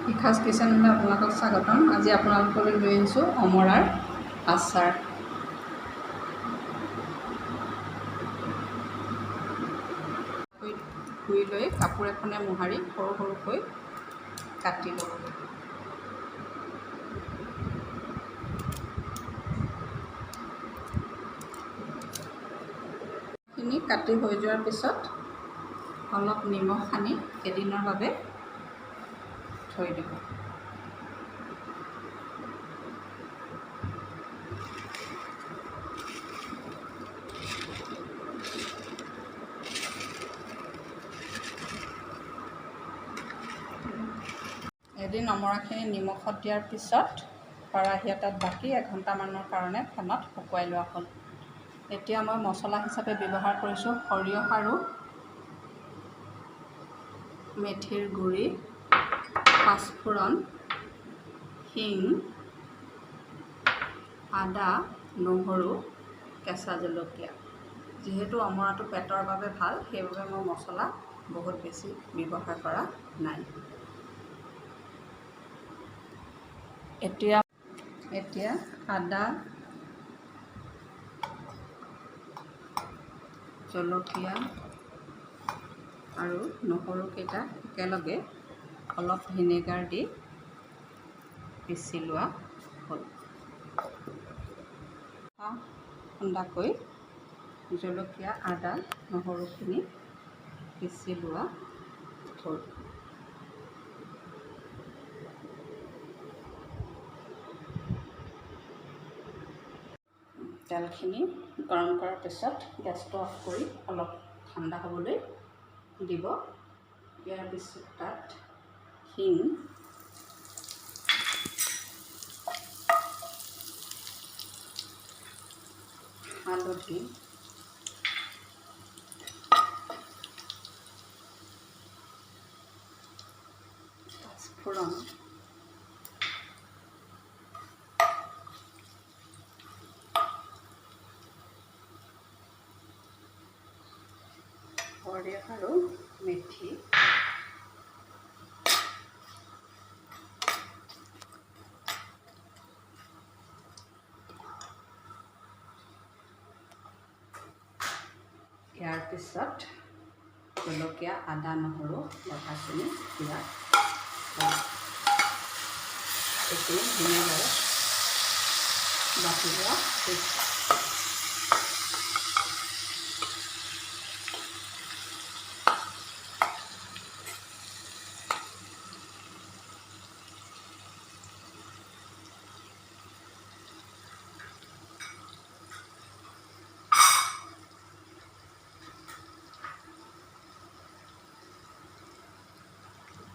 শিখাজ কিচেনলৈ আপোনালোকক স্বাগতম। আজি আপোনালোকলৈ লৈ আহিছোঁ অমৰাৰ আচাৰ। ধুই লৈ কাপোৰ এখনে মোহাৰি সৰু সৰুকৈ কাটি ল'ব। খিনি কাটি হৈ যোৱাৰ পিছত অলপ নিমখ সানি এদিনৰ বাবে থৈ দিব। এদিন অমৰাখিনি নিমখত দিয়াৰ পিছত খৰাহি এটাত বাকি এঘণ্টামানৰ কাৰণে ফেনত শুকুৱাই লোৱা হ'ল। এতিয়া মই মছলা হিচাপে ব্যৱহাৰ কৰিছোঁ সৰিয়হ আৰু মেথিৰ গুড়ি, পাঁচফোৰণ, হিং, আদা, নহৰু, কেঁচা জলকীয়া। যিহেতু অমৰাটো পেটৰ বাবে ভাল, সেইবাবে মই মছলা বহুত বেছি ব্যৱহাৰ কৰা নাই। এতিয়া আদা, জলকীয়া আৰু নহৰুকেইটা একেলগে অলপ ভিনেগাৰ দি পিচি লোৱা হ'ল। খুন্দাকৈ জলকীয়া, আদা, নহৰুখিনি পিচি লোৱা হ'ল। তেলখিনি গৰম কৰাৰ পিছত গেছটো অফ কৰি অলপ ঠাণ্ডা হ'বলৈ দিব। ইয়াৰ পিছত তাত হিং, হালধি, পাঁচফোৰণ, সৰিয়হ আৰু মেথি, ইয়াৰ পিছত জলকীয়া, আদা, নহৰু বটাখিনি দিয়া হ'ল। এইখিনি ধুনীয়াকৈ বাটি লোৱা হৈছে।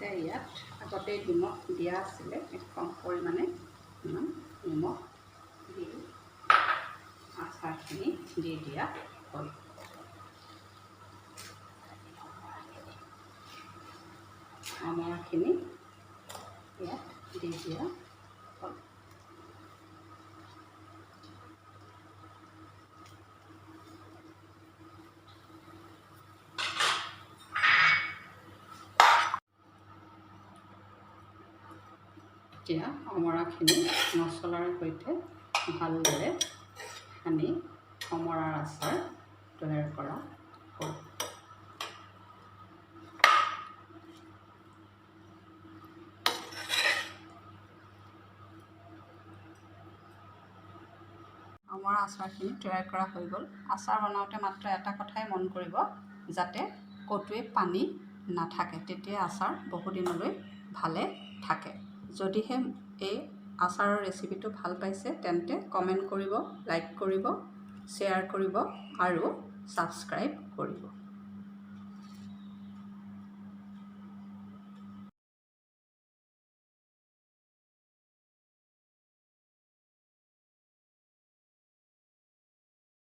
এতিয়া ইয়াত আগতেই নিমখ দিয়া আছিলে, কম পৰিমাণে ইমান নিমখ দি আচাৰখিনি দি দিয়া হ'ল। অমৰাখিনি ইয়াত দি দিয়া হ'ল। এতিয়া অমৰাখিনি মছলাৰ সৈতে ভালদৰে সানি অমৰাৰ আচাৰ তৈয়াৰ কৰা হ'ল। অমৰা আচাৰখিনি তৈয়াৰ কৰা হৈ গ'ল। আচাৰ বনাওঁতে মাত্ৰ এটা কথাই মন কৰিব, যাতে ক'তোৱে পানী নাথাকে, তেতিয়া আচাৰ বহুদিনলৈ ভালে থাকে। যদিহে এই আচাৰৰ ৰেচিপিটো ভাল পাইছে তেন্তে কমেণ্ট কৰিব, লাইক কৰিব, শ্বেয়াৰ কৰিব আৰু ছাবস্ক্ৰাইব কৰিব।